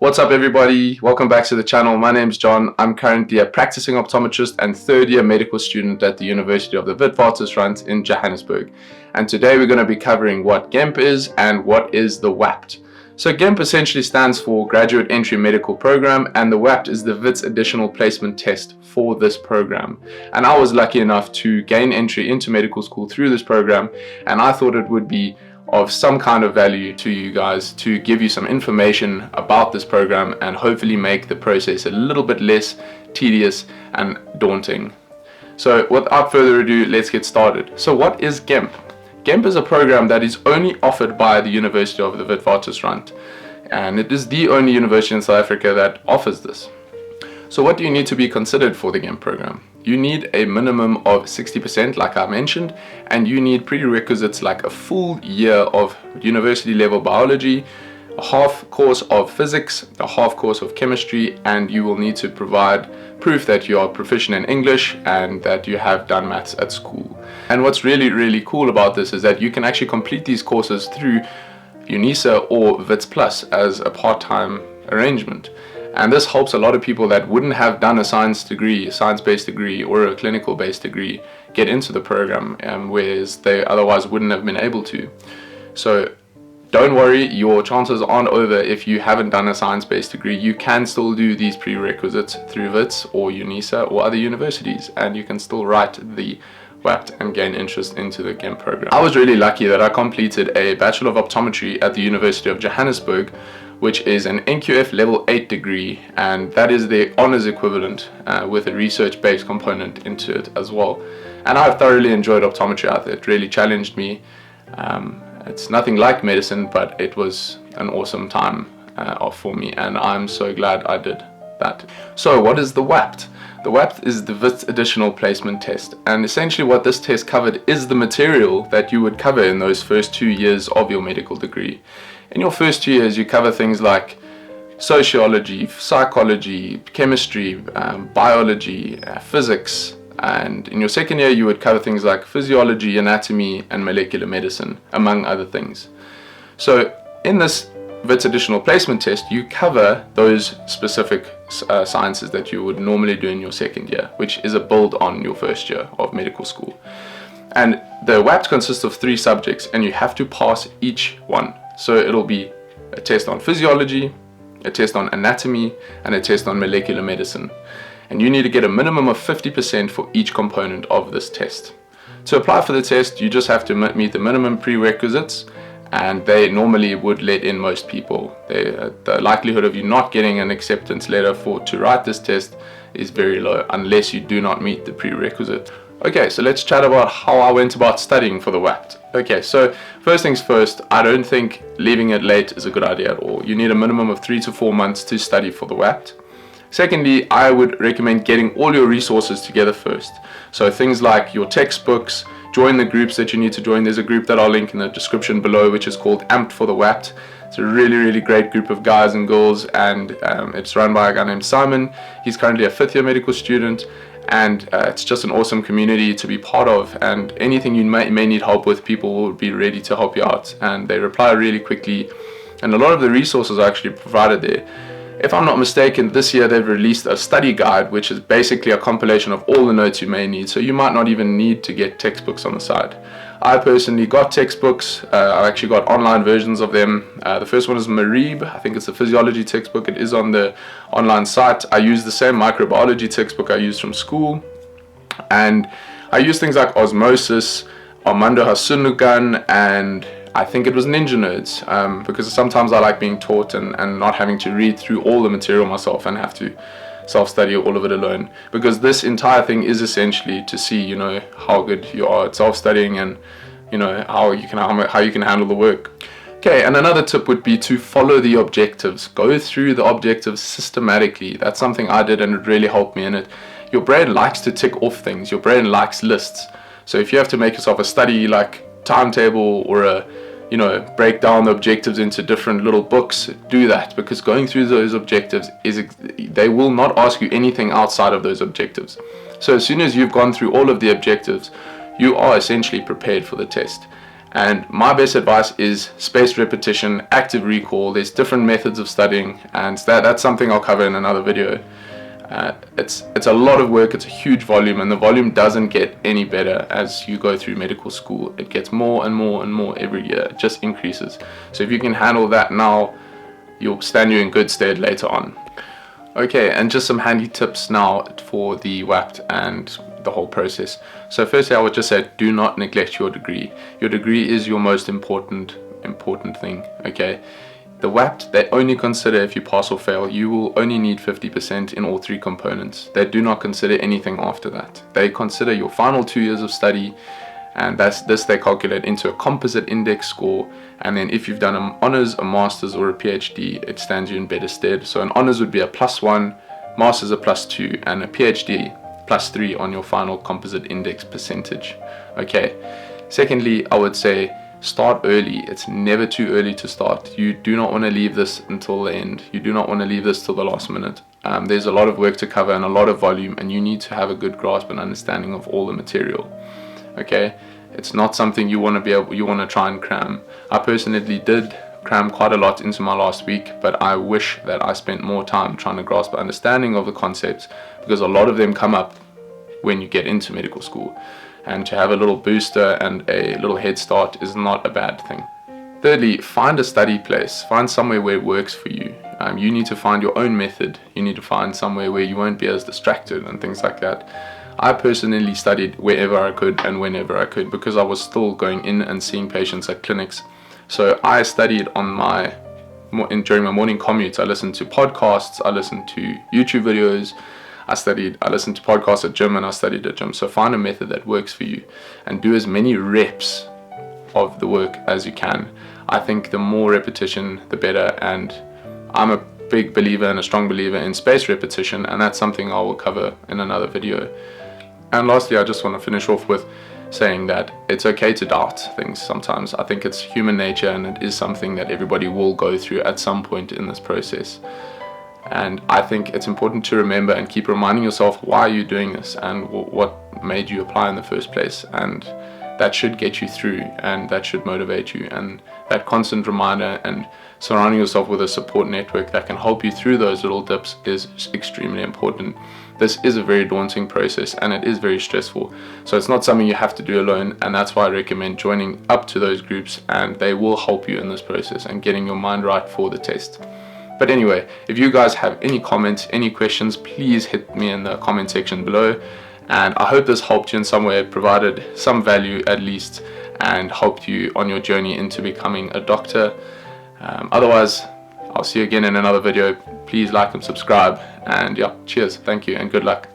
What's up everybody, welcome back to the channel. My name's John. I'm currently a practicing optometrist and third year medical student at the University of the Witwatersrand in Johannesburg. And today we're going to be covering what GEMP is and what is the WAPT. So GEMP essentially stands for Graduate Entry Medical Program, and the WAPT is the WITS Additional Placement Test for this program. And I was lucky enough to gain entry into medical school through this program, and I thought it would be of some kind of value to you guys to give you some information about this program and hopefully make the process a little bit less tedious and daunting. So without further ado, let's get started. So what is GEMP? GEMP is a program that is only offered by the University of the Witwatersrand, and it is the only university in South Africa that offers this. So what do you need to be considered for the GEMP program? You need a minimum of 60%, like I mentioned, and you need prerequisites like a full year of university level biology, a half course of physics, a half course of chemistry, and you will need to provide proof that you are proficient in English and that you have done maths at school. And what's really cool about this is that you can actually complete these courses through UNISA or WITS Plus as a part-time arrangement. And this helps a lot of people that wouldn't have done a science-based degree or a clinical-based degree get into the program, whereas they otherwise wouldn't have been able to. So don't worry, your chances aren't over if you haven't done a science-based degree. You can still do these prerequisites through WITS or UNISA or other universities, and you can still write the WAPT and gain interest into the GEMP program. I was really lucky that I completed a Bachelor of Optometry at the University of Johannesburg, which is an NQF level 8 degree, and that is the honors equivalent with a research-based component into it as well. And I've thoroughly enjoyed optometry. It really challenged me. It's nothing like medicine, but it was an awesome time for me, and I'm so glad I did that. So what is the WAPT? The WAPT is the WITS Additional Placement Test, and essentially what this test covered is the material that you would cover in those first 2 years of your medical degree. In your first 2 years, you cover things like sociology, psychology, chemistry, biology, physics, and in your second year, you would cover things like physiology, anatomy, and molecular medicine, among other things. So in this WITS Additional Placement Test, you cover those specific sciences that you would normally do in your second year, which is a build on your first year of medical school. And the WAPT consists of 3 subjects, and you have to pass each one. So it'll be a test on physiology, a test on anatomy, and a test on molecular medicine. And you need to get a minimum of 50% for each component of this test. To apply for the test, you just have to meet the minimum prerequisites, and they normally would let in most people. The likelihood of you not getting an acceptance letter to write this test is very low unless you do not meet the prerequisite. Okay, so let's chat about how I went about studying for the WAPT. Okay, so first things first, I don't think leaving it late is a good idea at all. You need a minimum of 3 to 4 months to study for the WAPT. Secondly, I would recommend getting all your resources together first. So things like your textbooks, join the groups that you need to join. There's a group that I'll link in the description below, which is called AMPT for the WAPT. It's a really great group of guys and girls, and it's run by a guy named Simon. He's currently a 5th year medical student, and it's just an awesome community to be part of, and anything you may need help with, people will be ready to help you out, and they reply really quickly, and a lot of the resources are actually provided there. If I'm not mistaken, this year they've released a study guide, which is basically a compilation of all the notes you may need, so you might not even need to get textbooks on the side. I personally got textbooks. I actually got online versions of them. The first one is Marib. I think it's a physiology textbook. It is on the online site. I use the same microbiology textbook I used from school, and I use things like Osmosis, Armando Hasunugan, and I think it was Ninja Nerds, because sometimes I like being taught and not having to read through all the material myself and have to self-study all of it alone, because this entire thing is essentially to see, you know, how good you are at self-studying, and you know how you can handle the work. Okay, and another tip would be to follow the objectives. Go through the objectives systematically. That's something I did, and it really helped me in it. Your brain likes to tick off things. Your brain likes lists. So if you have to make yourself a study like timetable or break down the objectives into different little books, do that, because going through those objectives they will not ask you anything outside of those objectives. So as soon as you've gone through all of the objectives, you are essentially prepared for the test. And my best advice is spaced repetition, active recall. There's different methods of studying, and that's something I'll cover in another video. It's a lot of work, it's a huge volume, and the volume doesn't get any better as you go through medical school. It gets more and more and more every year. It just increases. So if you can handle that now, you'll stand you in good stead later on. Okay, and just some handy tips now for the WAPT and the whole process. So firstly, I would just say, do not neglect your degree. Your degree is your most important thing, okay? The WAPT, they only consider if you pass or fail. You will only need 50% in all 3 components. They do not consider anything after that. They consider your final 2 years of study, and this they calculate into a composite index score. And then if you've done an honors, a master's, or a PhD, it stands you in better stead. So an honors would be a +1, master's a +2, and a PhD +3 on your final composite index percentage. Okay. Secondly, I would say start early. It's never too early to start. You do not want to leave this until the end. You do not want to leave this till the last minute. There's a lot of work to cover and a lot of volume, and you need to have a good grasp and understanding of all the material. Okay, it's not something you want to try and cram. I personally did cram quite a lot into my last week, but I wish that I spent more time trying to grasp the understanding of the concepts, because a lot of them come up when you get into medical school, and to have a little booster and a little head start is not a bad thing. Thirdly, find a study place. Find somewhere where it works for you. You need to find your own method. You need to find somewhere where you won't be as distracted and things like that. I personally studied wherever I could and whenever I could, because I was still going in and seeing patients at clinics. So I studied during my morning commutes. I listened to podcasts, I listened to YouTube videos, I listened to podcasts at gym, and I studied at gym. So find a method that works for you and do as many reps of the work as you can. I think the more repetition, the better, and I'm a big believer and a strong believer in spaced repetition, and that's something I will cover in another video. And lastly, I just want to finish off with saying that it's okay to doubt things sometimes. I think it's human nature, and it is something that everybody will go through at some point in this process. And I think it's important to remember and keep reminding yourself why you're doing this and what made you apply in the first place. And that should get you through, and that should motivate you. And that constant reminder and surrounding yourself with a support network that can help you through those little dips is extremely important. This is a very daunting process, and it is very stressful. So it's not something you have to do alone, and that's why I recommend joining up to those groups, and they will help you in this process and getting your mind right for the test. But anyway, if you guys have any comments, any questions, please hit me in the comment section below. And I hope this helped you in some way, provided some value at least, and helped you on your journey into becoming a doctor. Otherwise, I'll see you again in another video. Please like and subscribe, and yeah, cheers, thank you, and good luck.